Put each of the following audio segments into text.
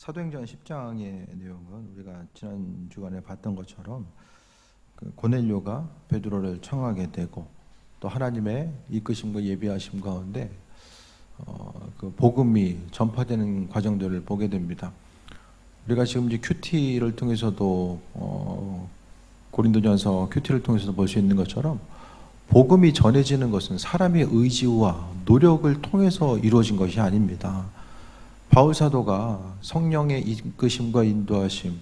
사도행전 10장의 내용은 우리가 지난 주간에 봤던 것처럼 고넬료가 베드로를 청하게 되고 또 하나님의 이끄심과 예비하심 가운데 복음이 전파되는 과정들을 보게 됩니다. 우리가 지금 이제 큐티를 통해서도 고린도전서 큐티를 통해서도 볼 수 있는 것처럼 복음이 전해지는 것은 사람의 의지와 노력을 통해서 이루어진 것이 아닙니다. 바울 사도가 성령의 이끄심과 인도하심,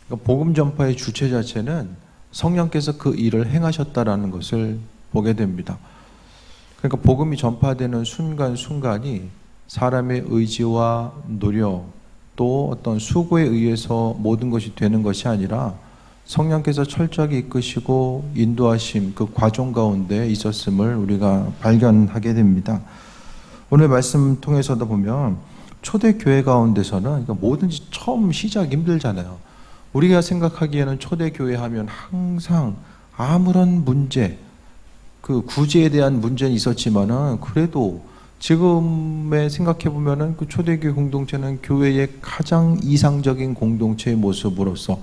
그러니까 복음 전파의 주체 자체는 성령께서 그 일을 행하셨다라는 것을 보게 됩니다. 그러니까 복음이 전파되는 순간순간이 사람의 의지와 노력 또 어떤 수고에 의해서 모든 것이 되는 것이 아니라 성령께서 철저하게 이끄시고 인도하심 그 과정 가운데 있었음을 우리가 발견하게 됩니다. 오늘 말씀 통해서도 보면 초대교회 가운데서는 그러니까 뭐든지 처음 시작 힘들잖아요. 우리가 생각하기에는 초대교회 하면 항상 아무런 문제, 그 구제에 대한 문제는 있었지만은 그래도 지금에 생각해 보면은 그 초대교회 공동체는 교회의 가장 이상적인 공동체의 모습으로서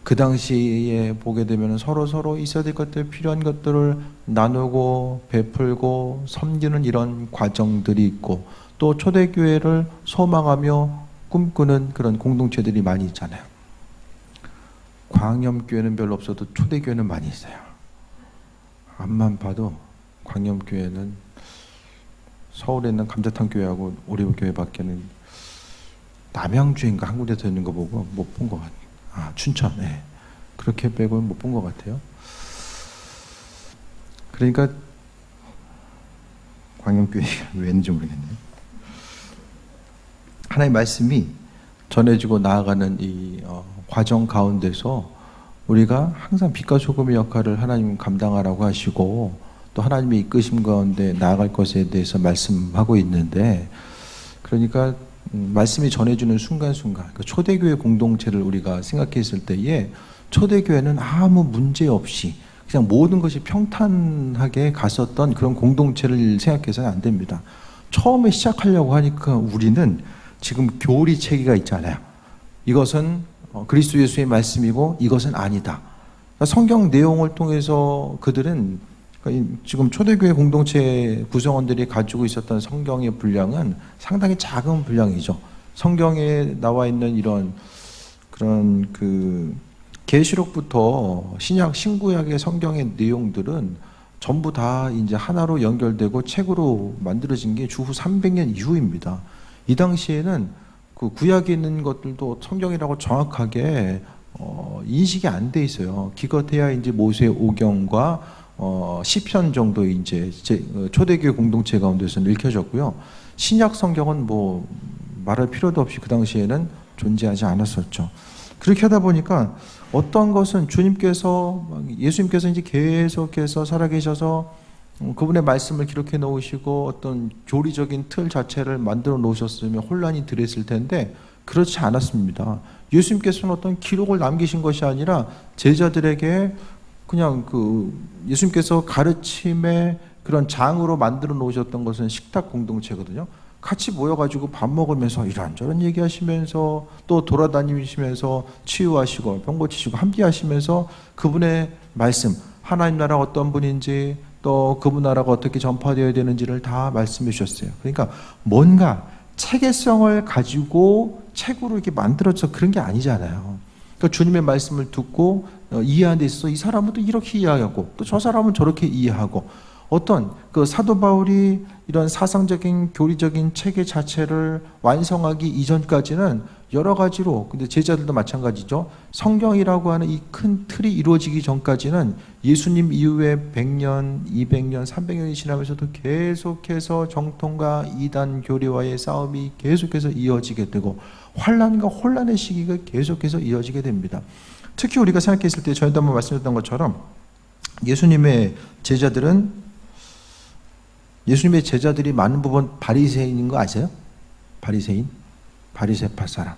그 당시에 보게 되면 서로 있어야 될 것들, 필요한 것들을 나누고 베풀고 섬기는 이런 과정들이 있고 또 초대교회를 소망하며 꿈꾸는 그런 공동체들이 많이 있잖아요. 광염교회는 별로 없어도 초대교회는 많이 있어요. 앞만 봐도 광염교회는 서울에 있는 감자탕 교회하고 오리온교회 밖에는 남양주인가 한 군데 더 있는 거 보고 못 본 것 같아요. 춘천, 네. 그렇게 빼고는 못 본 것 같아요. 그러니까 광염교회가 왜 있는지 모르겠네요. 하나님의 말씀이 전해지고 나아가는 이 과정 가운데서 우리가 항상 빛과 소금의 역할을 하나님 감당하라고 하시고 또 하나님의 이끄심 가운데 나아갈 것에 대해서 말씀하고 있는데, 그러니까 말씀이 전해주는 순간순간 그 초대교회 공동체를 우리가 생각했을 때에 초대교회는 아무 문제 없이 그냥 모든 것이 평탄하게 갔었던 그런 공동체를 생각해서는 안 됩니다. 처음에 시작하려고 하니까 우리는 지금 교리 체계가 있잖아요. 이것은 그리스도 예수의 말씀이고 이것은 아니다. 그러니까 성경 내용을 통해서 그들은 지금 초대교회 공동체 구성원들이 가지고 있었던 성경의 분량은 상당히 작은 분량이죠. 성경에 나와 있는 이런 그런 계시록부터 신약 신구약의 성경의 내용들은 전부 다 이제 하나로 연결되고 책으로 만들어진 게 주후 300년 이후입니다. 이 당시에는 그 구약에 있는 것들도 성경이라고 정확하게 인식이 안 돼 있어요. 기껏해야 이제 모세 오경과 시편 정도 이제 초대교회 공동체 가운데서는 읽혀졌고요. 신약 성경은 뭐 말할 필요도 없이 그 당시에는 존재하지 않았었죠. 그렇게 하다 보니까 어떤 것은 예수님께서 이제 계속해서 살아계셔서 그분의 말씀을 기록해 놓으시고 어떤 교리적인 틀 자체를 만들어 놓으셨으면 혼란이 덜했을 텐데 그렇지 않았습니다. 예수님께서는 어떤 기록을 남기신 것이 아니라 제자들에게 그냥 예수님께서 가르침의 그런 장으로 만들어 놓으셨던 것은 식탁 공동체거든요. 같이 모여가지고 밥 먹으면서 이런저런 얘기하시면서 또 돌아다니시면서 치유하시고 병 고치시고 함께 하시면서 그분의 말씀, 하나님 나라 어떤 분인지 또 그분 나라가 어떻게 전파되어야 되는지를 다 말씀해 주셨어요. 그러니까 뭔가 체계성을 가지고 책으로 이렇게 만들어서 그런 게 아니잖아요. 그러니까 주님의 말씀을 듣고 이해하는 데 있어서 이 사람은 또 이렇게 이해하고 또 저 사람은 저렇게 이해하고 어떤 사도 바울이 이런 사상적인 교리적인 체계 자체를 완성하기 이전까지는 여러 가지로, 근데 제자들도 마찬가지죠. 성경이라고 하는 이 큰 틀이 이루어지기 전까지는 예수님 이후에 100년, 200년, 300년이 지나면서도 계속해서 정통과 이단 교리와의 싸움이 계속해서 이어지게 되고 환란과 혼란의 시기가 계속해서 이어지게 됩니다. 특히 우리가 생각했을 때 전에도 한번 말씀드렸던 것처럼 예수님의 제자들이 많은 부분 바리새인인 거 아세요? 바리새인? 바리새파 사람.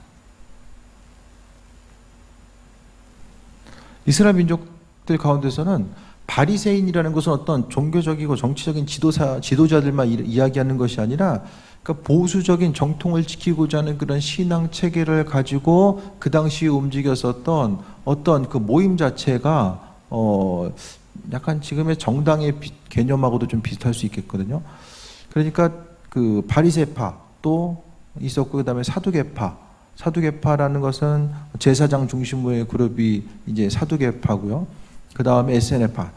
이스라엘 민족들 가운데서는 바리새인이라는 것은 어떤 종교적이고 정치적인 지도자들만 이야기하는 것이 아니라, 그러니까 보수적인 정통을 지키고자 하는 그런 신앙 체계를 가지고 그 당시에 움직였었던 어떤 그 모임 자체가 약간 지금의 정당의 개념하고도 좀 비슷할 수 있겠거든요. 그러니까 그 바리새파 또 있었고, 그다음에 사두개파라는 것은 제사장 중심의 그룹이 이제 사두개파고요. 그다음에 에스에네파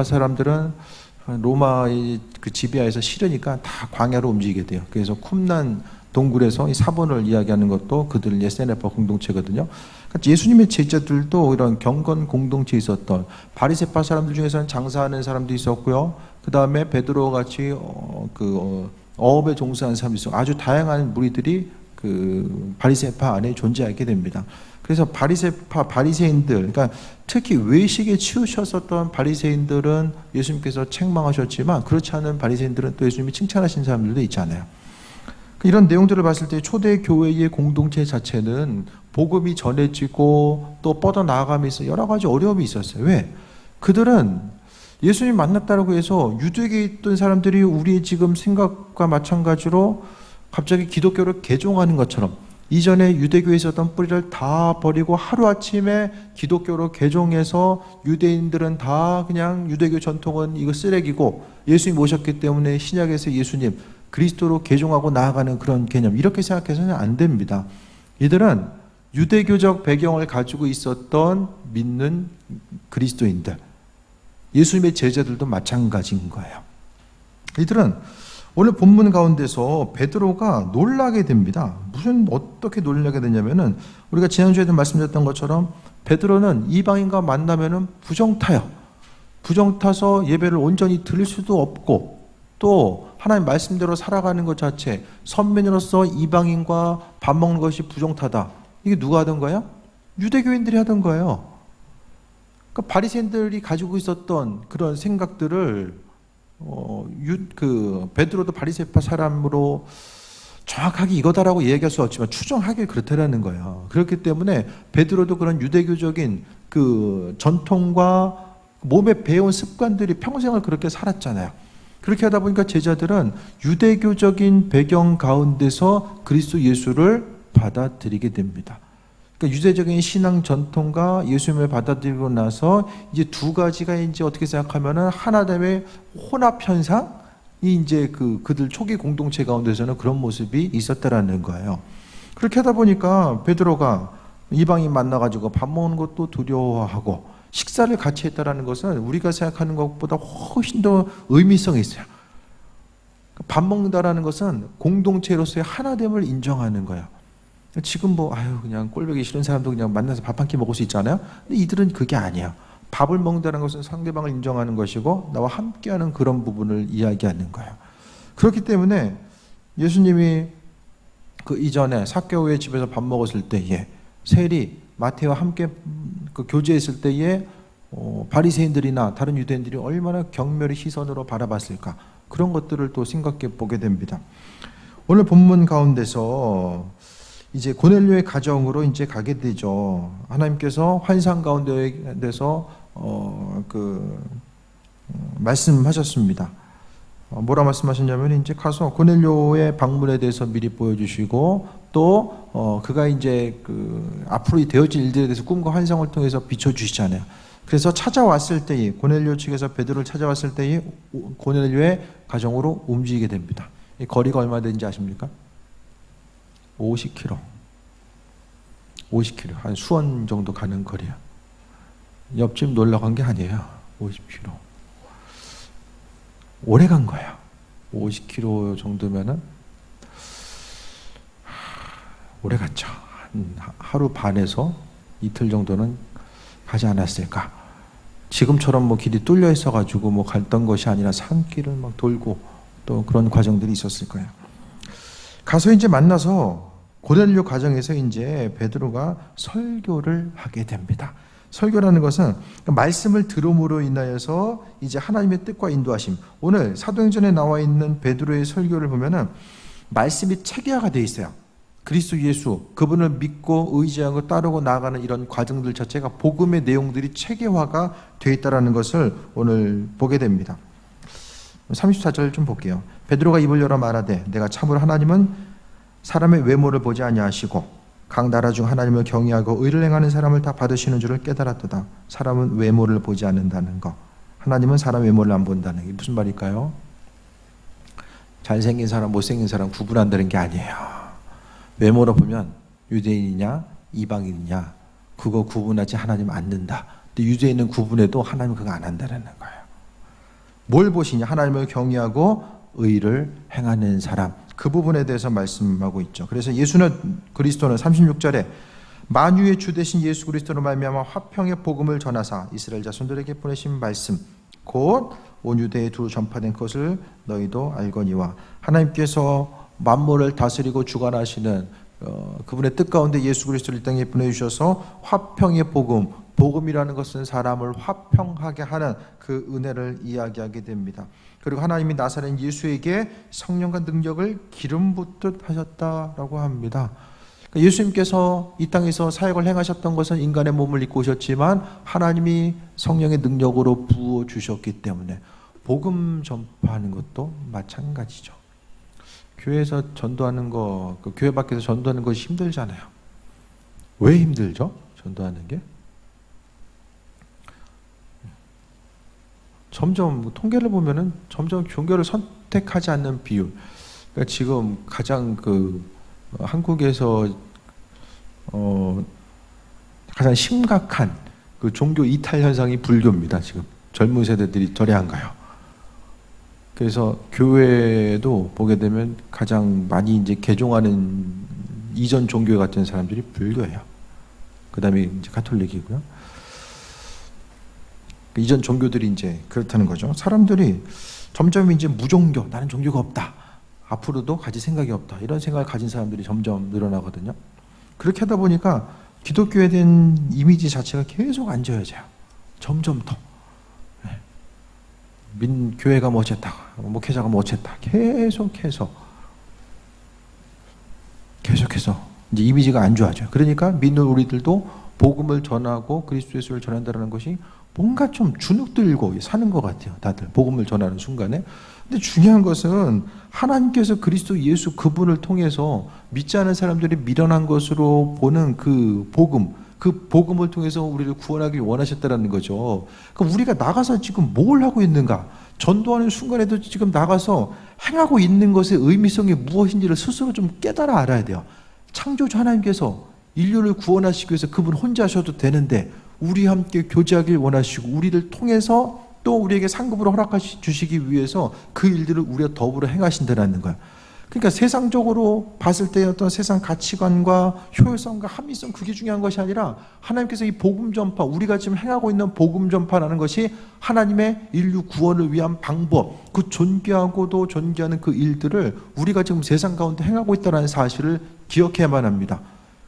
사람들은 로마의 그 지배하에서 싫으니까 다 광야로 움직이게 돼요. 그래서 쿰난 동굴에서 이 사본을 이야기하는 것도 그들 에스에네파 공동체거든요. 그러니까 예수님의 제자들도 이런 경건 공동체에 있었던, 바리새파 사람들 중에서는 장사하는 사람도 있었고요. 그 다음에 베드로 같이 어업에 종사하는 사람도 있었고, 아주 다양한 무리들이 그 바리새파 안에 존재하게 됩니다. 그래서 바리새인들, 그러니까 특히 외식에 치우셨었던 바리새인들은 예수님께서 책망하셨지만, 그렇지 않은 바리새인들은 또 예수님이 칭찬하신 사람들도 있잖아요. 이런 내용들을 봤을 때 초대 교회의 공동체 자체는 복음이 전해지고 또 뻗어나가면서 여러 가지 어려움이 있었어요. 왜? 그들은 예수님 만났다고 해서 유대교에 있던 사람들이 우리의 지금 생각과 마찬가지로 갑자기 기독교를 개종하는 것처럼, 이전에 유대교에 있었던 뿌리를 다 버리고 하루아침에 기독교로 개종해서 유대인들은 다 그냥 유대교 전통은 이거 쓰레기고 예수님 오셨기 때문에 신약에서 예수님 그리스도로 개종하고 나아가는 그런 개념, 이렇게 생각해서는 안 됩니다. 이들은 유대교적 배경을 가지고 있었던 믿는 그리스도인들, 예수님의 제자들도 마찬가지인 거예요. 이들은 오늘 본문 가운데서 베드로가 놀라게 됩니다. 어떻게 놀라게 되냐면은, 우리가 지난주에도 말씀드렸던 것처럼 베드로는 이방인과 만나면은 부정타요. 부정타서 예배를 온전히 드릴 수도 없고, 또 하나님 말씀대로 살아가는 것 자체, 선민으로서 이방인과 밥 먹는 것이 부정타다. 이게 누가 하던 거예요? 유대교인들이 하던 거예요. 그러니까 바리새인들이 가지고 있었던 그런 생각들을 베드로도 바리새파 사람으로 정확하게 이거다라고 얘기할 수 없지만 추정하기 그렇다라는 거예요. 그렇기 때문에 베드로도 그런 유대교적인 그 전통과 몸에 배운 습관들이 평생을 그렇게 살았잖아요. 그렇게 하다 보니까 제자들은 유대교적인 배경 가운데서 그리스도 예수를 받아들이게 됩니다. 그러니까 유대적인 신앙 전통과 예수님을 받아들이고 나서 이제 두 가지가 이제 어떻게 생각하면은 하나됨의 혼합 현상이 이제 그들 초기 공동체 가운데서는 그런 모습이 있었다라는 거예요. 그렇게 하다 보니까 베드로가 이방인 만나가지고 밥 먹는 것도 두려워하고, 식사를 같이 했다라는 것은 우리가 생각하는 것보다 훨씬 더 의미성이 있어요. 밥 먹는다라는 것은 공동체로서의 하나됨을 인정하는 거예요. 지금 그냥 꼴보기 싫은 사람도 그냥 만나서 밥 한 끼 먹을 수 있잖아요. 근데 이들은 그게 아니야. 밥을 먹는다는 것은 상대방을 인정하는 것이고 나와 함께하는 그런 부분을 이야기하는 거예요. 그렇기 때문에 예수님이 그 이전에 삭개오의 집에서 밥 먹었을 때에, 세리 마태와 함께 그 교제했을 때에 바리새인들이나 다른 유대인들이 얼마나 경멸의 시선으로 바라봤을까, 그런 것들을 또 생각해 보게 됩니다. 오늘 본문 가운데서 이제 고넬료의 가정으로 이제 가게 되죠. 하나님께서 환상 가운데서 말씀하셨습니다. 뭐라 말씀하셨냐면, 이제 가서 고넬료의 방문에 대해서 미리 보여주시고, 또 그가 이제 앞으로 되어질 일들에 대해서 꿈과 환상을 통해서 비춰주시잖아요. 그래서 찾아왔을 때에, 고넬료 측에서 베드로를 찾아왔을 때에 고넬료의 가정으로 움직이게 됩니다. 이 거리가 얼마 되는지 아십니까? 50km. 한 수원 정도 가는 거리야. 옆집 놀러 간 게 아니에요. 50km. 오래 간 거야. 50km 정도면은 오래 갔죠. 하루 반에서 이틀 정도는 가지 않았을까. 지금처럼 길이 뚫려 있어가지고 갔던 것이 아니라 산길을 막 돌고 또 그런 과정들이 있었을 거예요. 가서 이제 만나서 고넬료 가정에서 이제 베드로가 설교를 하게 됩니다. 설교라는 것은 말씀을 들음으로 인하여서 이제 하나님의 뜻과 인도하심. 오늘 사도행전에 나와 있는 베드로의 설교를 보면은 말씀이 체계화가 되어 있어요. 그리스도 예수, 그분을 믿고 의지하고 따르고 나아가는 이런 과정들 자체가 복음의 내용들이 체계화가 되어 있다는 것을 오늘 보게 됩니다. 34절 좀 볼게요. 베드로가 입을 열어 말하되 내가 참으로 하나님은 사람의 외모를 보지 아니하시고 각 나라 중 하나님을 경외하고 의를 행하는 사람을 다 받으시는 줄을 깨달았도다. 사람은 외모를 보지 않는다는 것, 하나님은 사람 외모를 안 본다는 게 무슨 말일까요? 잘생긴 사람, 못생긴 사람 구분한다는 게 아니에요. 외모로 보면 유대인이냐 이방인이냐 그거 구분하지 하나님 않는다. 근데 유대인은 구분해도 하나님 그거 안 한다는 거예요. 뭘 보시냐? 하나님을 경외하고 의를 행하는 사람, 그 부분에 대해서 말씀하고 있죠. 그래서 예수는, 그리스도는 36절에 만유의 주 되신 예수 그리스도로 말미암아 화평의 복음을 전하사 이스라엘 자손들에게 보내신 말씀 곧 온 유대에 두루 전파된 것을 너희도 알거니와, 하나님께서 만물을 다스리고 주관하시는 그분의 뜻 가운데 예수 그리스도를 이 땅에 보내주셔서 화평의 복음, 복음이라는 것은 사람을 화평하게 하는 그 은혜를 이야기하게 됩니다. 그리고 하나님이 나사렛 예수에게 성령과 능력을 기름 붓듯 하셨다라고 합니다. 예수님께서 이 땅에서 사역을 행하셨던 것은 인간의 몸을 입고 오셨지만 하나님이 성령의 능력으로 부어주셨기 때문에 복음 전파하는 것도 마찬가지죠. 교회에서 전도하는 거, 교회 밖에서 전도하는 것이 힘들잖아요. 왜 힘들죠? 전도하는 게? 점점 통계를 보면은 점점 종교를 선택하지 않는 비율. 그러니까 지금 가장 한국에서 가장 심각한 그 종교 이탈 현상이 불교입니다. 지금 젊은 세대들이 절에 안 가요. 그래서 교회도 보게 되면 가장 많이 이제 개종하는 이전 종교 같은 사람들이 불교예요. 그 다음에 이제 가톨릭이고요. 이전 종교들이 이제 그렇다는 거죠. 사람들이 점점 이제 무종교, 나는 종교가 없다, 앞으로도 가질 생각이 없다, 이런 생각을 가진 사람들이 점점 늘어나거든요. 그렇게 하다 보니까 기독교에 대한 이미지 자체가 계속 안 좋아져요. 점점 더. 교회가 뭐 어쨌다, 목회자가 뭐 어쨌다, 계속해서 이제 이미지가 안 좋아져요. 그러니까 믿는 우리들도 복음을 전하고 그리스도 예수를 전한다는 것이 뭔가 좀 주눅들고 사는 것 같아요. 다들 복음을 전하는 순간에. 근데 중요한 것은 하나님께서 그리스도 예수 그분을 통해서 믿지 않은 사람들이 미련한 것으로 보는 그 복음을 통해서 우리를 구원하길 원하셨다는 거죠. 그럼 우리가 나가서 지금 뭘 하고 있는가? 전도하는 순간에도 지금 나가서 행하고 있는 것의 의미성이 무엇인지를 스스로 좀 깨달아 알아야 돼요. 창조주 하나님께서 인류를 구원하시기 위해서 그분 혼자 하셔도 되는데 우리와 함께 교제하길 원하시고 우리를 통해서 또 우리에게 상급으로 허락하시 주시기 위해서 그 일들을 우리가 더불어 행하신다는 거예요. 그러니까 세상적으로 봤을 때 어떤 세상 가치관과 효율성과 합리성, 그게 중요한 것이 아니라 하나님께서 이 복음 전파, 우리가 지금 행하고 있는 복음 전파라는 것이 하나님의 인류 구원을 위한 방법, 그 존귀하고도 존귀하는 그 일들을 우리가 지금 세상 가운데 행하고 있다는 사실을 기억해야만 합니다.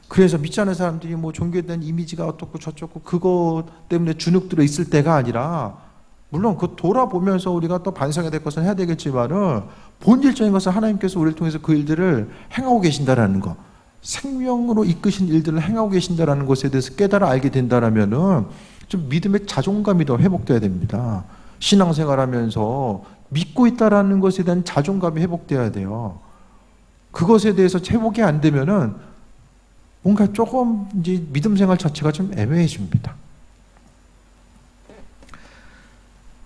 그래서 믿지 않는 사람들이 뭐 종교에 대한 이미지가 어떻고 저쩌고 그거 때문에 주눅들어 있을 때가 아니라, 물론 그 돌아보면서 우리가 또 반성해야 될 것은 해야 되겠지만은 본질적인 것은 하나님께서 우리를 통해서 그 일들을 행하고 계신다라는 거, 생명으로 이끄신 일들을 행하고 계신다라는 것에 대해서 깨달아 알게 된다라면은 좀 믿음의 자존감이 더 회복돼야 됩니다. 신앙생활하면서 믿고 있다라는 것에 대한 자존감이 회복돼야 돼요. 그것에 대해서 회복이 안 되면은 뭔가 조금 이제 믿음 생활 자체가 좀 애매해집니다.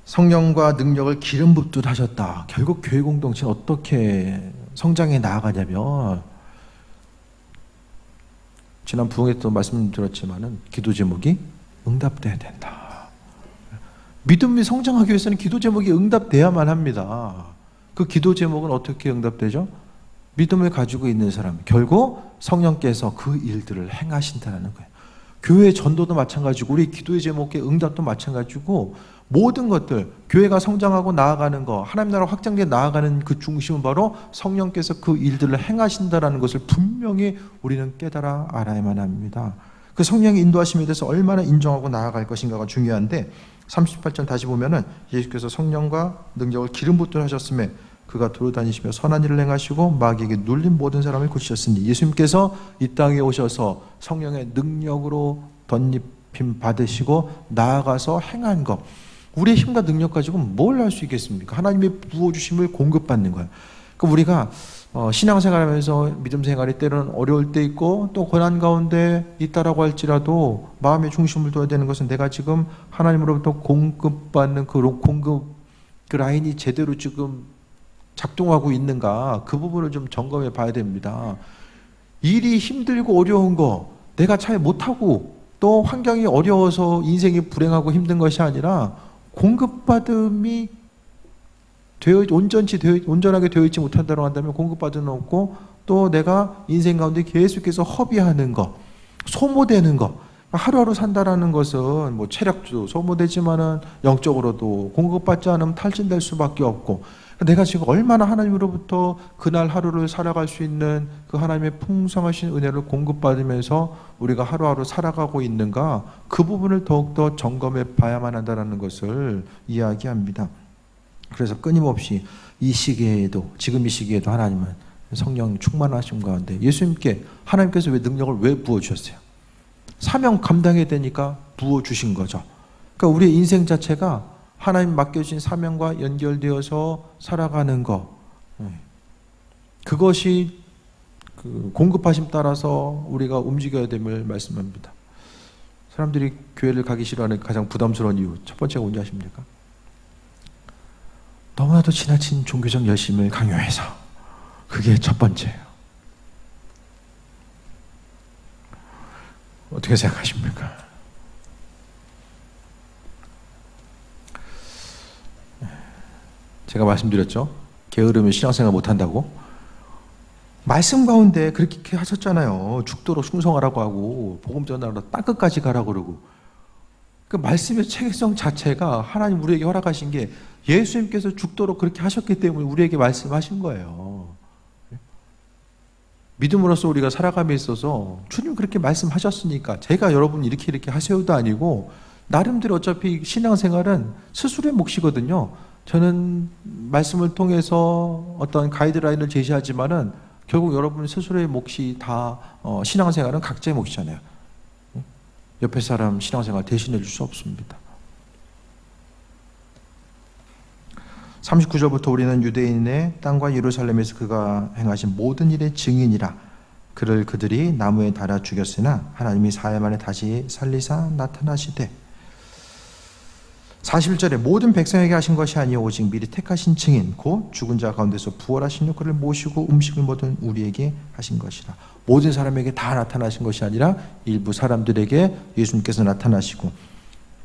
성령과 능력을 기름 붓듯 하셨다. 결국 교회 공동체는 어떻게 성장해 나아가냐면, 지난 부흥회 또 말씀드렸지만은 기도 제목이 응답돼야 된다. 믿음이 성장하기 위해서는 기도 제목이 응답돼야만 합니다. 그 기도 제목은 어떻게 응답되죠? 믿음을 가지고 있는 사람, 결국 성령께서 그 일들을 행하신다는 거예요. 교회 전도도 마찬가지고 우리 기도의 제목의 응답도 마찬가지고, 모든 것들, 교회가 성장하고 나아가는 거, 하나님 나라 확장돼 나아가는 그 중심은 바로 성령께서 그 일들을 행하신다는 것을 분명히 우리는 깨달아 알아야만 합니다. 그 성령의 인도하심에 대해서 얼마나 인정하고 나아갈 것인가가 중요한데, 38절 다시 보면은 예수께서 성령과 능력을 기름 붓듯 하셨음에 그가 돌아다니시며 선한 일을 행하시고 마귀에게 눌린 모든 사람을 고치셨으니 예수님께서 이 땅에 오셔서 성령의 능력으로 덧입힘 받으시고 나아가서 행한 것, 우리의 힘과 능력 가지고는 뭘 할 수 있겠습니까? 하나님의 부어주심을 공급받는 거예요. 그러니까 우리가 신앙생활하면서 믿음 생활이 때로는 어려울 때 있고 또 고난 가운데 있다라고 할지라도 마음의 중심을 둬야 되는 것은 내가 지금 하나님으로부터 공급받는 그 공급 그 라인이 제대로 지금 작동하고 있는가, 그 부분을 좀 점검해 봐야 됩니다. 일이 힘들고 어려운 거 내가 잘 못하고 또 환경이 어려워서 인생이 불행하고 힘든 것이 아니라 공급받음이 온전하게 되어 있지 못한다고 한다면 공급받음은 없고, 또 내가 인생 가운데 계속해서 허비하는 것, 소모되는 것, 하루하루 산다라는 것은 뭐 체력도 소모되지만은 영적으로도 공급받지 않으면 탈진될 수밖에 없고, 내가 지금 얼마나 하나님으로부터 그날 하루를 살아갈 수 있는 그 하나님의 풍성하신 은혜를 공급받으면서 우리가 하루하루 살아가고 있는가, 그 부분을 더욱더 점검해 봐야만 한다는 것을 이야기합니다. 그래서 끊임없이 이 시기에도, 지금 이 시기에도 하나님은 성령 충만하심 가운데 예수님께 하나님께서 왜 능력을 왜 부어주셨어요? 사명 감당해야 되니까 부어주신 거죠. 그러니까 우리의 인생 자체가 하나님 맡겨주신 사명과 연결되어서 살아가는 것, 그것이 그 공급하심 따라서 우리가 움직여야 됨을 말씀합니다. 사람들이 교회를 가기 싫어하는 가장 부담스러운 이유, 첫 번째가 뭔지 아십니까? 너무나도 지나친 종교적 열심을 강요해서, 그게 첫 번째예요. 어떻게 생각하십니까? 제가 말씀드렸죠. 게으르면 신앙생활 못한다고. 말씀 가운데 그렇게 하셨잖아요. 죽도록 충성하라고 하고 복음 전하러 땅끝까지 가라고 그러고. 그 말씀의 체계성 자체가 하나님 우리에게 허락하신 게 예수님께서 죽도록 그렇게 하셨기 때문에 우리에게 말씀하신 거예요. 믿음으로써 우리가 살아감에 있어서 주님 그렇게 말씀하셨으니까 제가 여러분 이렇게 하세요도 아니고, 나름대로 어차피 신앙생활은 스스로의 몫이거든요. 저는 말씀을 통해서 어떤 가이드라인을 제시하지만은 결국 여러분 스스로의 몫이 다, 신앙생활은 각자의 몫이잖아요. 옆에 사람 신앙생활 대신해 줄 수 없습니다. 39절부터 우리는 유대인의 땅과 예루살렘에서 그가 행하신 모든 일의 증인이라. 그를 그들이 나무에 달아 죽였으나 하나님이 사흘 만에 다시 살리사 나타나시되. 41절에 모든 백성에게 하신 것이 아니요 오직 미리 택하신 증인 곧 죽은 자 가운데서 부활하신 그를 모시고 음식을 먹은 우리에게 하신 것이라. 모든 사람에게 다 나타나신 것이 아니라 일부 사람들에게 예수님께서 나타나시고,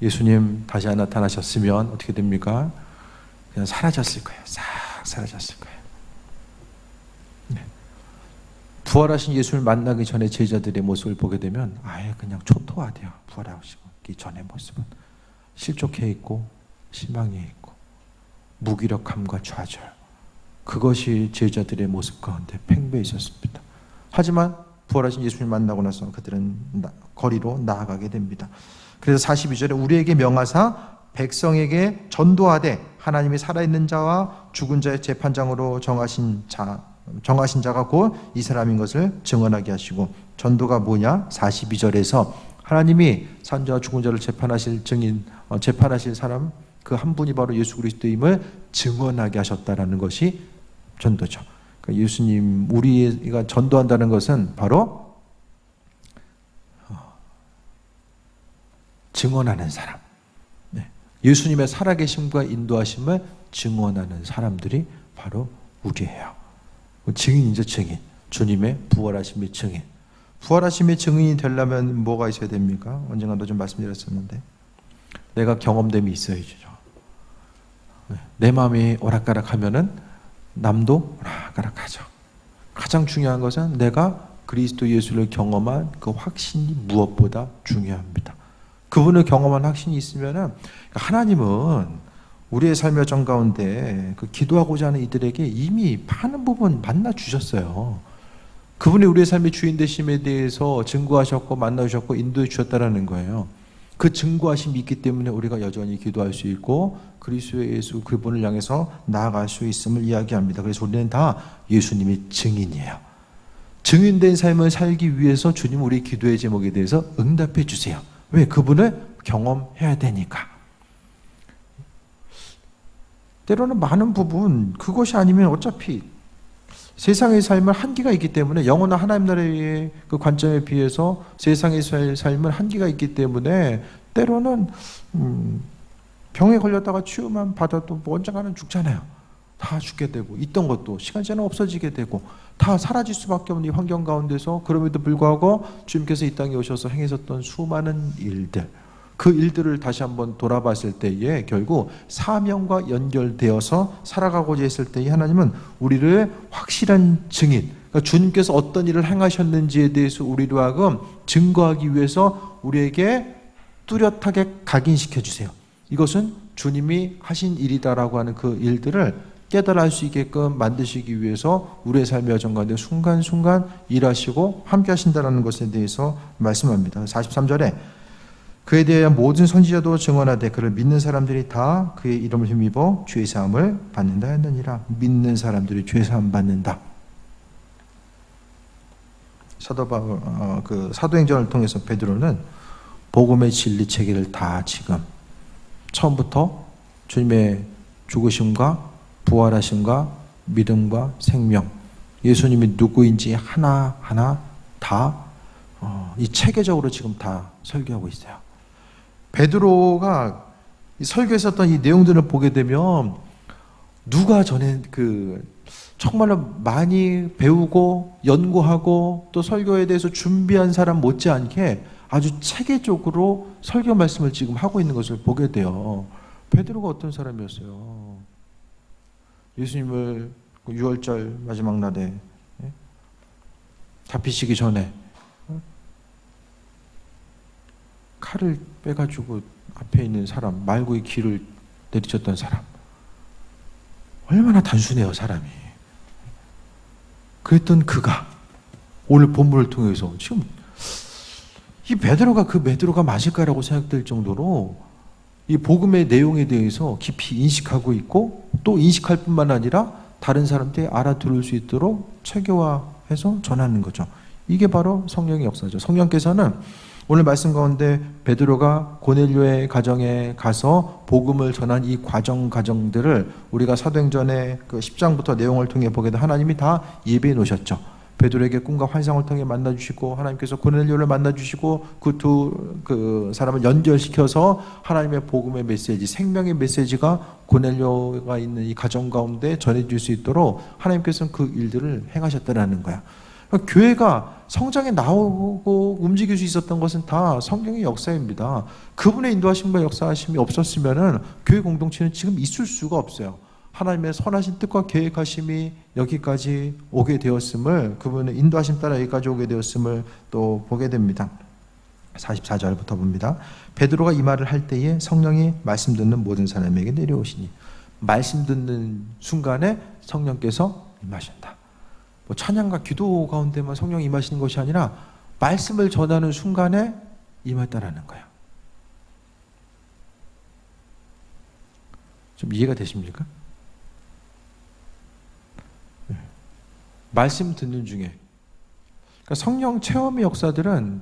예수님 다시 안 나타나셨으면 어떻게 됩니까? 그냥 사라졌을 거예요. 싹 사라졌을 거예요. 네. 부활하신 예수를 만나기 전에 제자들의 모습을 보게 되면 아예 그냥 초토화돼요. 부활하시기 전의 모습은 실족해 있고 실망해 있고 무기력함과 좌절, 그것이 제자들의 모습 가운데 팽배해 있었습니다. 하지만 부활하신 예수를 만나고 나서 그들은 거리로 나아가게 됩니다. 그래서 42절에 우리에게 명하사 백성에게 전도하되 하나님이 살아있는 자와 죽은 자의 재판장으로 정하신 자가 곧 이 사람인 것을 증언하게 하시고. 전도가 뭐냐? 42절에서 하나님이 산자와 죽은 자를 재판하실 증인, 재판하실 사람 그 한 분이 바로 예수 그리스도임을 증언하게 하셨다라는 것이 전도죠. 그러니까 예수님, 우리가 전도한다는 것은 바로 증언하는 사람, 예수님의 살아계심과 인도하심을 증언하는 사람들이 바로 우리예요. 증인이죠, 증인. 주님의 부활하심의 증인. 부활하심의 증인이 되려면 뭐가 있어야 됩니까? 언젠가도 좀 말씀드렸었는데, 내가 경험됨이 있어야죠. 내 마음이 오락가락하면은 남도 오락가락하죠. 가장 중요한 것은 내가 그리스도 예수를 경험한 그 확신이 무엇보다 중요합니다. 그분을 경험한 확신이 있으면은, 하나님은 우리의 삶의 정 가운데 그 기도하고자 하는 이들에게 이미 많은 부분 만나 주셨어요. 그분이 우리의 삶의 주인 되심에 대해서 증거하셨고 만나 주셨고 인도해 주셨다라는 거예요. 그 증거하심이 있기 때문에 우리가 여전히 기도할 수 있고 그리스도의 예수 그분을 향해서 나아갈 수 있음을 이야기합니다. 그래서 우리는 다 예수님의 증인이에요. 증인된 삶을 살기 위해서 주님 우리 기도의 제목에 대해서 응답해 주세요. 왜? 그분을 경험해야 되니까. 때로는 많은 부분 그것이 아니면 어차피 세상의 삶은 한계가 있기 때문에 영원한 하나님 나라의 그 관점에 비해서 세상의 삶은 한계가 있기 때문에 때로는 병에 걸렸다가 치유만 받아도 뭐 언젠가는 죽잖아요. 다 죽게 되고 있던 것도 시간 지나면 없어지게 되고 다 사라질 수밖에 없는 이 환경 가운데서 그럼에도 불구하고 주님께서 이 땅에 오셔서 행하셨던 수많은 일들 그 일들을 다시 한번 돌아봤을 때에 결국 사명과 연결되어서 살아가고자 했을 때에 하나님은 우리를 확실한 증인 그러니까 주님께서 어떤 일을 행하셨는지에 대해서 우리로 하여금 증거하기 위해서 우리에게 뚜렷하게 각인시켜 주세요. 이것은 주님이 하신 일이다라고 하는 그 일들을 깨달아 할 수 있게끔 만드시기 위해서 우리의 삶의 여정 가운데 순간순간 일하시고 함께 하신다는 것에 대해서 말씀합니다. 43절에 그에 대한 모든 선지자도 증언하되 그를 믿는 사람들이 다 그의 이름을 힘입어 죄 사함을 받는다 했느니라. 믿는 사람들이 죄 사함 받는다. 사도행전을 통해서 베드로는 복음의 진리 체계를 다 지금 처음부터 주님의 죽으심과 부활하심과 믿음과 생명, 예수님이 누구인지 하나하나 다 이 체계적으로 지금 다 설교하고 있어요. 베드로가 설교했었던 이 내용들을 보게 되면 누가 전에 정말로 많이 배우고 연구하고 또 설교에 대해서 준비한 사람 못지않게 아주 체계적으로 설교 말씀을 지금 하고 있는 것을 보게 돼요. 베드로가 어떤 사람이었어요? 예수님을 6월절 마지막 날에 잡히시기 전에 칼을 빼가지고 앞에 있는 사람 말고의 길을 내리쳤던 사람 얼마나 단순해요 사람이. 그랬던 그가 오늘 본문을 통해서 지금 이 베드로가 그 베드로가 맞을까라고 생각될 정도로 이 복음의 내용에 대해서 깊이 인식하고 있고 또 인식할 뿐만 아니라 다른 사람들이 알아들을 수 있도록 체계화해서 전하는 거죠. 이게 바로 성령의 역사죠. 성령께서는 오늘 말씀 가운데 베드로가 고넬료의 가정에 가서 복음을 전한 이 과정들을 우리가 사도행전의 그 10장부터 내용을 통해 보게 되면 하나님이 다 예비해 놓으셨죠. 베드로에게 꿈과 환상을 통해 만나주시고 하나님께서 고넬료를 만나주시고 그 사람을 연결시켜서 하나님의 복음의 메시지, 생명의 메시지가 고넬료가 있는 이 가정 가운데 전해질 수 있도록 하나님께서는 그 일들을 행하셨다는 거야. 그러니까 교회가 성장에 나오고 움직일 수 있었던 것은 다 성령의 역사입니다. 그분의 인도하심과 역사하심이 없었으면 교회 공동체는 지금 있을 수가 없어요. 하나님의 선하신 뜻과 계획하심이 여기까지 오게 되었음을, 그분의 인도하심 따라 여기까지 오게 되었음을 또 보게 됩니다. 44절부터 봅니다. 베드로가 이 말을 할 때에 성령이 말씀 듣는 모든 사람에게 내려오시니, 말씀 듣는 순간에 성령께서 임하신다. 뭐 찬양과 기도 가운데만 성령이 임하시는 것이 아니라 말씀을 전하는 순간에 임했다라는 거예요. 좀 이해가 되십니까? 말씀 듣는 중에, 그러니까 성령 체험의 역사들은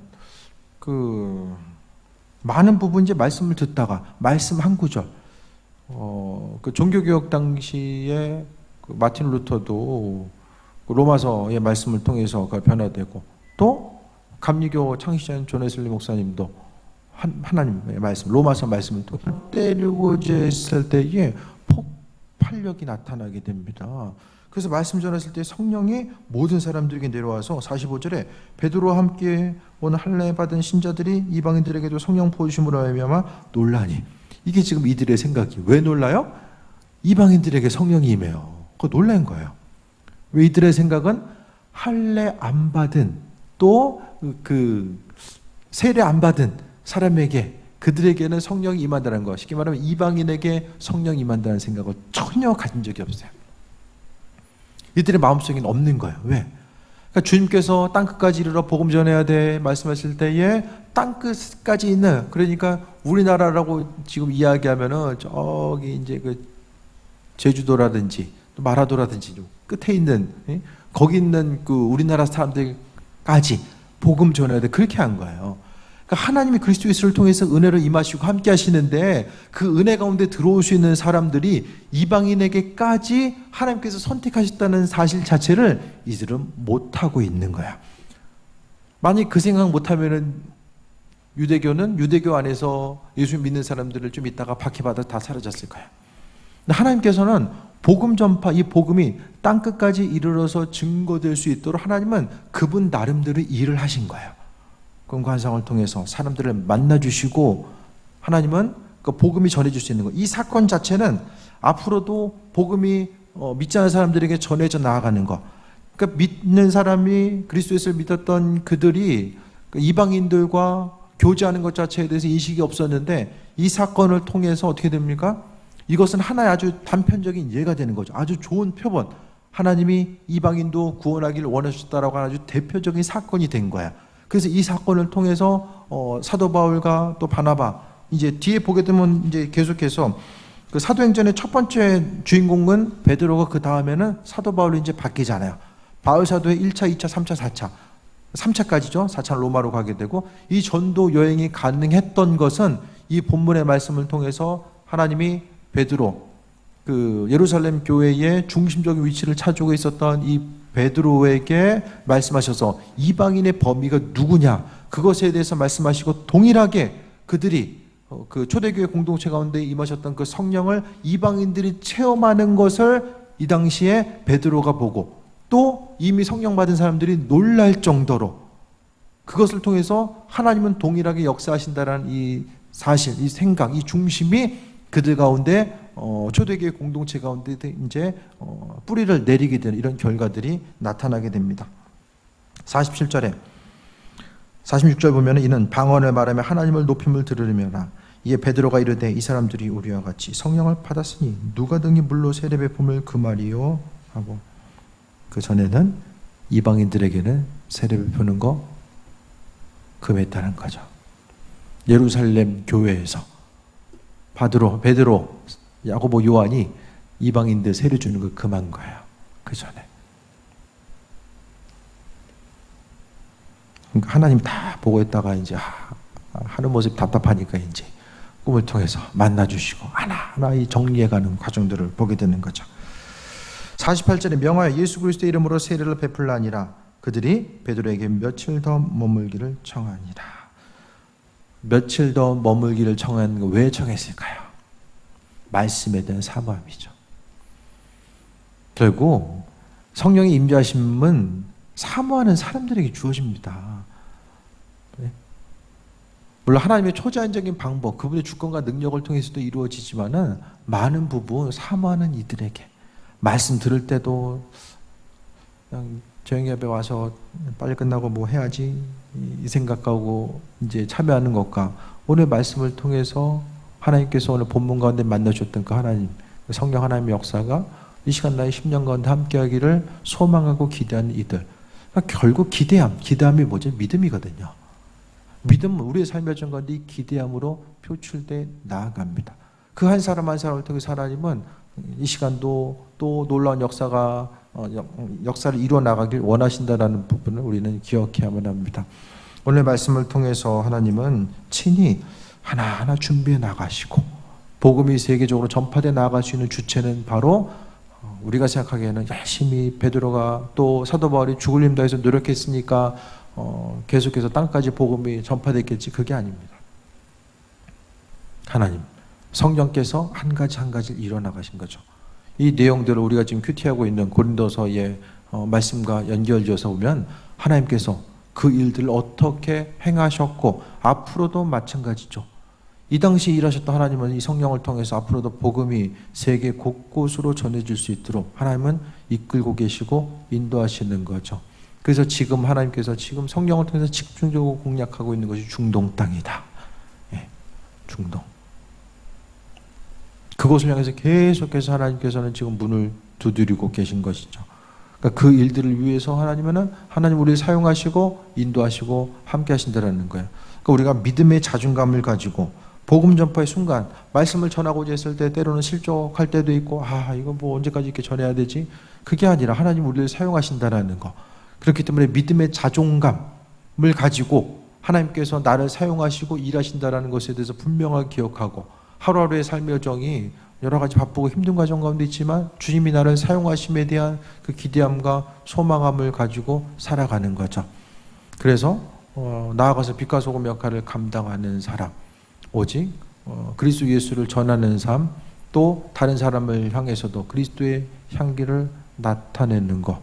많은 부분 이제 말씀을 듣다가 말씀 한 구절, 그 종교개혁 당시에 마틴 루터도 로마서의 말씀을 통해서 변화되고, 또 감리교 창시자인 존 웨슬리 목사님도 하나님의 말씀, 로마서 말씀을 통해 때리고자 했을 때에 폭발력이 나타나게 됩니다. 그래서 말씀 전했을 때 성령이 모든 사람들에게 내려와서 45절에 베드로와 함께 오는 할례 받은 신자들이 이방인들에게도 성령 부어주심으로 말미암아 놀라니. 이게 지금 이들의 생각이. 왜 놀라요? 이방인들에게 성령이 임해요. 그거 놀란 거예요. 왜? 이들의 생각은 할례 안 받은, 또 세례 안 받은 사람에게, 그들에게는 성령이 임한다는 거, 쉽게 말하면 이방인에게 성령이 임한다는 생각을 전혀 가진 적이 없어요. 이들의 마음속에는 없는 거예요. 왜? 그러니까 주님께서 땅끝까지 이르러 복음 전해야 돼 말씀하실 때에 땅끝까지 있는, 그러니까 우리나라라고 지금 이야기하면은 저기 이제 그 제주도라든지 또 마라도라든지 끝에 있는, 거기 있는 그 우리나라 사람들까지 복음 전해야 돼, 그렇게 한 거예요. 그러니까 하나님이 그리스도 예수를 통해서 은혜를 임하시고 함께 하시는데 그 은혜 가운데 들어올 수 있는 사람들이 이방인에게까지 하나님께서 선택하셨다는 사실 자체를 이들은 못하고 있는 거야. 만약 그 생각 못하면은 유대교는 유대교 안에서 예수 믿는 사람들을 좀 있다가 박해받아 다 사라졌을 거야. 근데 하나님께서는 복음 전파, 이 복음이 땅끝까지 이르러서 증거될 수 있도록 하나님은 그분 나름대로 일을 하신 거예요. 관상을 통해서 사람들을 만나주시고 하나님은 그 복음이 전해질 수 있는 거예요. 이 사건 자체는 앞으로도 복음이 믿지 않은 사람들에게 전해져 나아가는 거. 그러니까 믿는 사람이 그리스도 예수를 믿었던 그들이 이방인들과 교제하는 것 자체에 대해서 인식이 없었는데 이 사건을 통해서 어떻게 됩니까? 이것은 하나의 아주 단편적인 예가 되는 거죠. 아주 좋은 표본. 하나님이 이방인도 구원하기를 원하셨다라고 하는 아주 대표적인 사건이 된 거야. 그래서 이 사건을 통해서 사도 바울과 또 바나바, 이제 뒤에 보게 되면 이제 계속해서 그 사도행전의 첫 번째 주인공은 베드로가, 그 다음에는 사도 바울이 이제 바뀌잖아요. 바울 사도의 1차, 2차, 3차, 4차. 3차까지죠. 4차는 로마로 가게 되고, 이 전도 여행이 가능했던 것은 이 본문의 말씀을 통해서 하나님이 베드로, 그 예루살렘 교회의 중심적인 위치를 차지하고 있었던 이 베드로에게 말씀하셔서 이방인의 범위가 누구냐, 그것에 대해서 말씀하시고 동일하게 그들이 그 초대교회 공동체 가운데 임하셨던 그 성령을 이방인들이 체험하는 것을 이 당시에 베드로가 보고 또 이미 성령 받은 사람들이 놀랄 정도로 그것을 통해서 하나님은 동일하게 역사하신다라는 이 사실, 이 생각, 이 중심이 그들 가운데 초대교회 공동체 가운데 이제 뿌리를 내리게 되는 이런 결과들이 나타나게 됩니다. 47절에 46절 보면 이는 방언을 말하며 하나님을 높임을 들으려라. 이에 베드로가 이르되 이 사람들이 우리와 같이 성령을 받았으니 누가 등이 물로 세례 베품을 금하리요 하고, 그 전에는 이방인들에게는 세례 베푸는 거 금했다는 거죠. 예루살렘 교회에서 베드로, 야고보, 요한이 이방인들 세례 주는 걸 금한 거예요. 그 전에. 그러니까 하나님 다 보고 있다가 이제 하는 모습 답답하니까 이제 꿈을 통해서 만나주시고 하나하나 이 정리해가는 과정들을 보게 되는 거죠. 48절에 명하여 예수 그리스도의 이름으로 세례를 베풀라니라. 그들이 베드로에게 며칠 더 머물기를 청하니라. 며칠 더 머물기를 청하는 거 왜 청했을까요? 말씀에 대한 사모함이죠. 결국 성령의 임재하심은 사모하는 사람들에게 주어집니다. 물론 하나님의 초자연적인 방법, 그분의 주권과 능력을 통해서도 이루어지지만은 많은 부분 사모하는 이들에게, 말씀 들을 때도 그냥 저녁 예배 와서 빨리 끝나고 뭐 해야지 이 생각하고 이제 참여하는 것과 오늘 말씀을 통해서 하나님께서 오늘 본문 가운데 만나주셨던 그 하나님, 성령 하나님의 역사가 이 시간 나의 10년 가운데 함께하기를 소망하고 기대하는 이들. 그러니까 결국 기대함이 뭐죠? 믿음이거든요. 믿음은 우리의 삶의 전 가운데 이 기대함으로 표출돼 나아갑니다. 그 한 사람 한 사람을 통해서 하나님은 이 시간도 또 놀라운 역사를 이루어 나가길 원하신다라는 부분을 우리는 기억해야만 합니다. 오늘 말씀을 통해서 하나님은 친히 하나하나 준비해 나가시고 복음이 세계적으로 전파돼 나갈 수 있는 주체는 바로 우리가 생각하기에는 열심히 베드로가 또 사도 바울이 죽을 힘 다해서 노력했으니까 계속해서 땅까지 복음이 전파됐겠지, 그게 아닙니다. 하나님 성령께서 한 가지 한 가지를 이뤄나가신 거죠. 이 내용들을 우리가 지금 큐티하고 있는 고린도서의 말씀과 연결지어서 보면 하나님께서 그 일들을 어떻게 행하셨고 앞으로도 마찬가지죠. 이 당시 일하셨던 하나님은 이 성령을 통해서 앞으로도 복음이 세계 곳곳으로 전해질 수 있도록 하나님은 이끌고 계시고 인도하시는 거죠. 그래서 지금 하나님께서 지금 성령을 통해서 집중적으로 공략하고 있는 것이 중동 땅이다. 예, 중동. 그곳을 향해서 계속해서 하나님께서는 지금 문을 두드리고 계신 것이죠. 그러니까 그 일들을 위해서 하나님 우리를 사용하시고 인도하시고 함께 하신다라는 거예요. 그러니까 우리가 믿음의 자존감을 가지고 복음 전파의 순간 말씀을 전하고자 했을 때 때로는 실족할 때도 있고 이거 뭐 언제까지 이렇게 전해야 되지? 그게 아니라 하나님 우리를 사용하신다라는 거. 그렇기 때문에 믿음의 자존감을 가지고 하나님께서 나를 사용하시고 일하신다라는 것에 대해서 분명하게 기억하고 하루하루의 삶의 여정이 여러 가지 바쁘고 힘든 과정 가운데 있지만 주님이 나를 사용하심에 대한 그 기대함과 소망함을 가지고 살아가는 거죠. 그래서 나아가서 빛과 소금 역할을 감당하는 사람, 오직 그리스도 예수를 전하는 삶, 또 다른 사람을 향해서도 그리스도의 향기를 나타내는 것,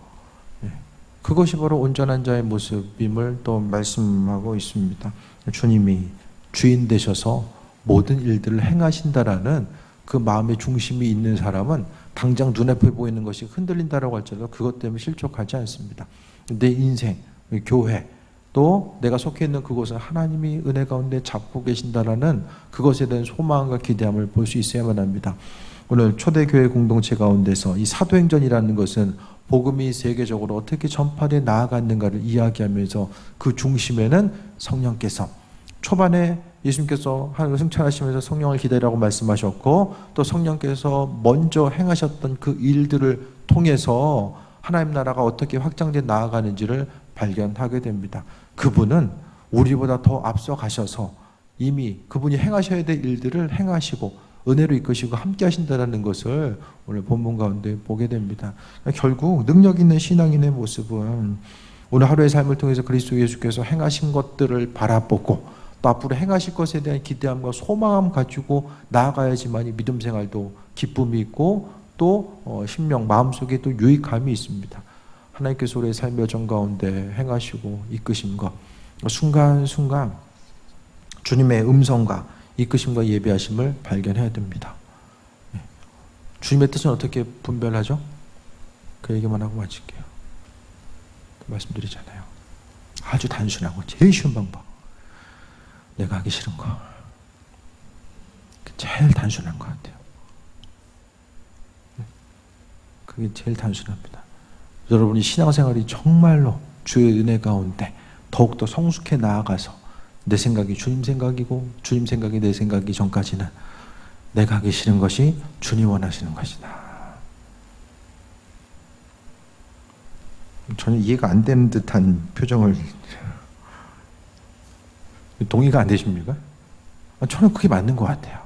그것이 바로 온전한 자의 모습임을 또 말씀하고 있습니다. 주님이 주인 되셔서 모든 일들을 행하신다라는 그 마음의 중심이 있는 사람은 당장 눈앞에 보이는 것이 흔들린다라고 할지라도 그것 때문에 실족하지 않습니다. 내 인생, 교회, 또 내가 속해 있는 그곳은 하나님이 은혜 가운데 잡고 계신다라는 그것에 대한 소망과 기대함을 볼 수 있어야만 합니다. 오늘 초대교회 공동체 가운데서 이 사도행전이라는 것은 복음이 세계적으로 어떻게 전파되어 나아갔는가를 이야기하면서 그 중심에는 성령께서 초반에 예수님께서 하늘을 승천하시면서 성령을 기다리라고 말씀하셨고 또 성령께서 먼저 행하셨던 그 일들을 통해서 하나님 나라가 어떻게 확장되어 나아가는지를 발견하게 됩니다. 그분은 우리보다 더 앞서 가셔서 이미 그분이 행하셔야 될 일들을 행하시고 은혜로 이끄시고 함께 하신다는 것을 오늘 본문 가운데 보게 됩니다. 결국 능력 있는 신앙인의 모습은 오늘 하루의 삶을 통해서 그리스도 예수께서 행하신 것들을 바라보고 또 앞으로 행하실 것에 대한 기대함과 소망함 가지고 나아가야지만 이 믿음 생활도 기쁨이 있고 또 심령, 마음속에 또 유익함이 있습니다. 하나님께서 우리의 삶의 여정 가운데 행하시고 이끄심과 순간순간 주님의 음성과 이끄심과 예배하심을 발견해야 됩니다. 주님의 뜻은 어떻게 분별하죠? 그 얘기만 하고 마칠게요. 말씀드리잖아요. 아주 단순하고 제일 쉬운 방법. 내가 하기 싫은 거. 제일 단순한 것 같아요. 그게 제일 단순합니다. 여러분이 신앙생활이 정말로 주의 은혜 가운데 더욱더 성숙해 나아가서 내 생각이 주님 생각이고 주님 생각이 내 생각이 전까지는 내가 하기 싫은 것이 주님 원하시는 것이다. 전혀 이해가 안 되는 듯한 표정을 동의가 안 되십니까? 저는 그게 맞는 것 같아요.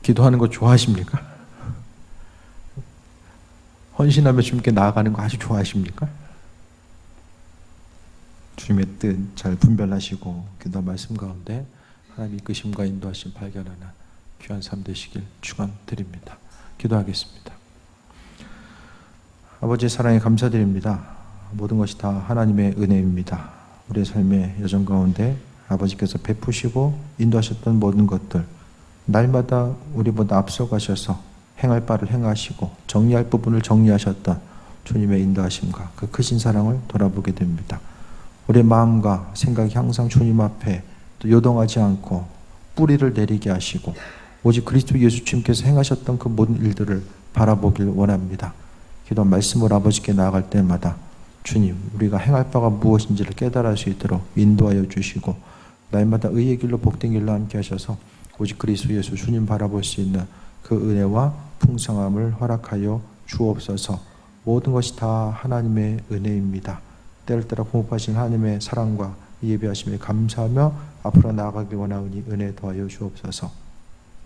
기도하는 거 좋아하십니까? 헌신하며 주님께 나아가는 거 아주 좋아하십니까? 주님의 뜻 잘 분별하시고 기도 말씀 가운데 하나님 이끄심과 인도하심 발견하는 귀한 삶 되시길 축원드립니다. 기도하겠습니다. 아버지의 사랑에 감사드립니다. 모든 것이 다 하나님의 은혜입니다. 우리의 삶의 여정 가운데 아버지께서 베푸시고 인도하셨던 모든 것들 날마다 우리보다 앞서가셔서 행할 바를 행하시고 정리할 부분을 정리하셨던 주님의 인도하심과 그 크신 사랑을 돌아보게 됩니다. 우리의 마음과 생각이 항상 주님 앞에 또 요동하지 않고 뿌리를 내리게 하시고 오직 그리스도 예수 주님께서 행하셨던 그 모든 일들을 바라보길 원합니다. 기도 말씀을 아버지께 나아갈 때마다 주님 우리가 행할 바가 무엇인지를 깨달을 수 있도록 인도하여 주시고 날마다 의의 길로 복된 길로 함께 하셔서 오직 그리스도 예수 주님 바라볼 수 있는 그 은혜와 풍성함을 허락하여 주옵소서. 모든 것이 다 하나님의 은혜입니다. 때를 따라 공급하신 하나님의 사랑과 예배하심에 감사하며 앞으로 나아가길 원하오니 은혜 더하여 주옵소서.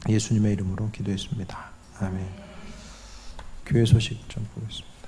예수님의 이름으로 기도했습니다. 아멘. 교회 소식 좀 보겠습니다.